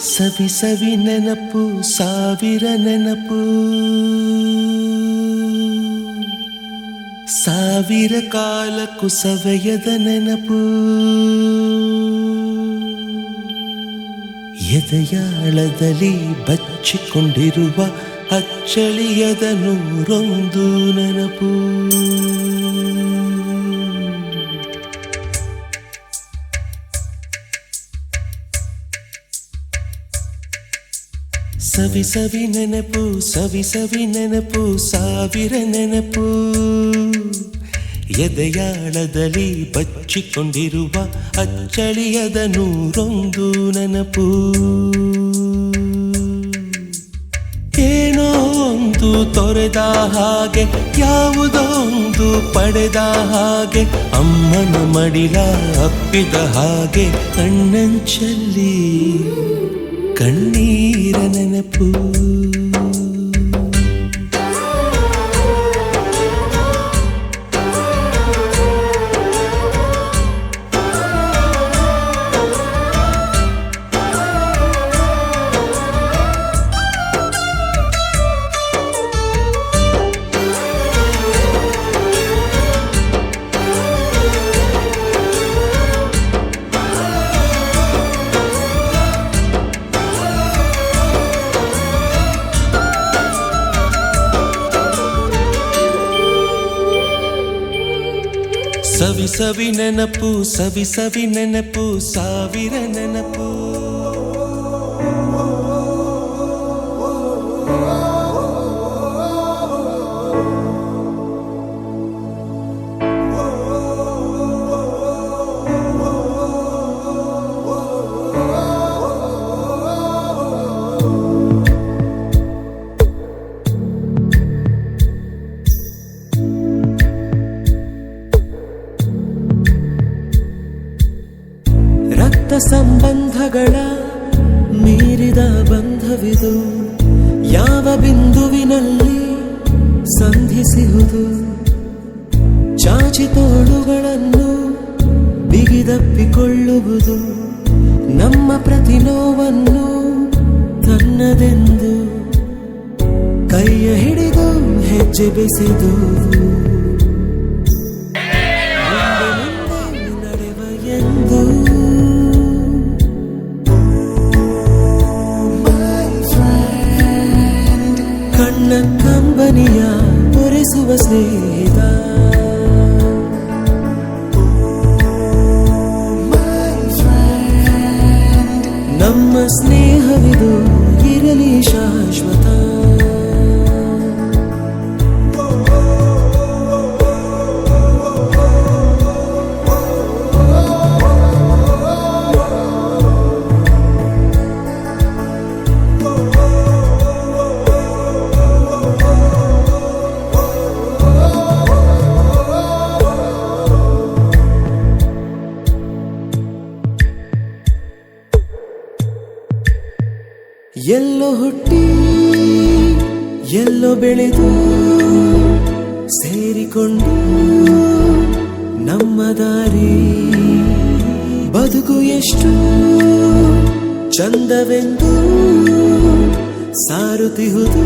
ಸವಿ ಸವಿ ನೆನಪು ಸಾವಿರ ನೆನಪು ಸಾವಿರ ಕಾಲಕ್ಕೂ ಸವೆಯದ ನೆನಪು ಎದೆಯಾಳದಲ್ಲಿ ಬಚ್ಚಿಕೊಂಡಿರುವ ಅಚ್ಚಳಿಯದ ನೂರೊಂದು ನೆನಪು ಸವಿ ಸವಿ ನೆನಪು ಸವಿ ಸವಿ ನೆನಪು ಸಾವಿರ ನೆನಪು ಎದೆಯಾಳದಲ್ಲಿ ಬಚ್ಚಿಕೊಂಡಿರುವ ಅಚ್ಚಳಿಯದ ನೂರೊಂದು ನೆನಪು ಏನೋ ಒಂದು ತೊರೆದ ಹಾಗೆ ಯಾವುದೋ ಒಂದು ಪಡೆದ ಹಾಗೆ ಅಮ್ಮನ ಮಡಿಲ ಅಪ್ಪಿದ ಹಾಗೆ ಕಣ್ಣಂಚಲ್ಲಿ ಕಣ್ಣೀರ ನೆನಪು ಸವಿ ಸವಿ ನೆನಪು ಸವಿ ಸವಿ ನೆನಪು ಸಾವಿರ ನೆನಪು ಸಂಬಂಧಗಳ ಮೀರಿದ ಬಂಧವಿದು ಯಾವ ಬಿಂದುವಿನಲ್ಲಿ ಸಂಧಿಸುವುದು ಚಾಚಿ ತೋಳುಗಳನ್ನು ಬಿಗಿದಪ್ಪಿಕೊಳ್ಳುವುದು ನಮ್ಮ ಪ್ರತಿ ನೋವನ್ನು ತನ್ನದೆಂದು ಕೈಯ ಹಿಡಿದು ಹೆಜ್ಜೆ ಬೆಸೆದು ನಡೆವ ಎಂದು ಕಂಬನಿಯ ತೋರಿಸುವ ಸ್ನೇಹಿತ ನಮ್ಮ ಸ್ನೇಹವಿದು ಇರಲಿ ಶಾಶ್ವತ ಎಲ್ಲೋ ಹುಟ್ಟಿ ಎಲ್ಲೋ ಬೆಳೆದು ಸೇರಿಕೊಂಡು ನಮ್ಮ ದಾರಿ ಬದುಕು ಎಷ್ಟು ಚಂದವೆಂದು ಸಾರುತ್ತಿಹುದು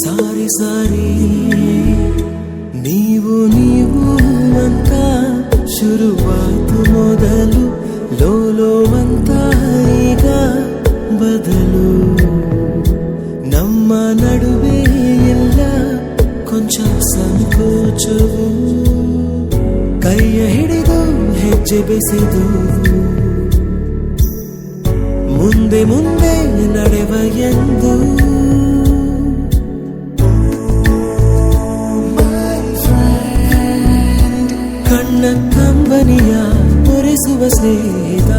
ಸಾರಿ ಸಾರಿ ನೀವು ನೀವು ಅಂತ ಶುರುವಾತು ಮೊದಲು ಲೋಲೋ ಅಂತ ಈಗ ಬದಲು ನಮ್ಮ ನಡುವೆ ಎಲ್ಲ ಕೊಂಚ ಸಂಕೋಚವು ಕೈಯ ಹಿಡಿದು ಹೆಜ್ಜೆ ಬೆಸೆದು ಮುಂದೆ ಮುಂದೆ ನಡೆವ ಎಂದು ಕಣ್ಣ ಕಂಬನಿಯ ತೋರಿಸುವ ಸ್ನೇಹಿತ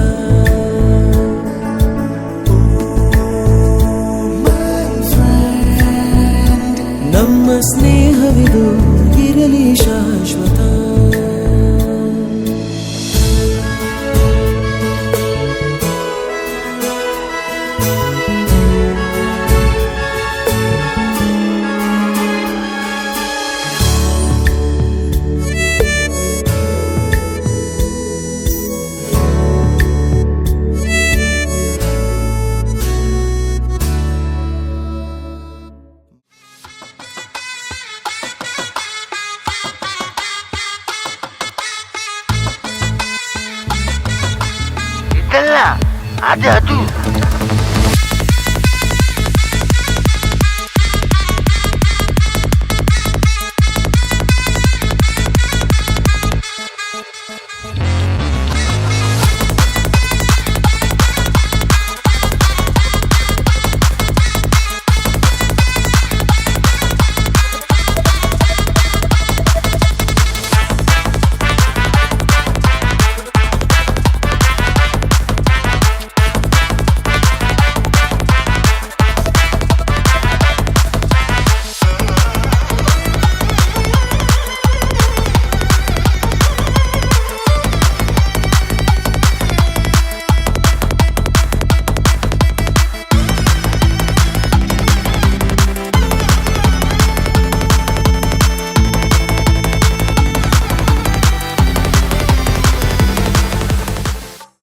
ನಮ್ಮ ಸ್ನೇಹವಿದು ಇರಲಿ ಶಾಶ್ವತ ಅದಲ್ಲ ಅದು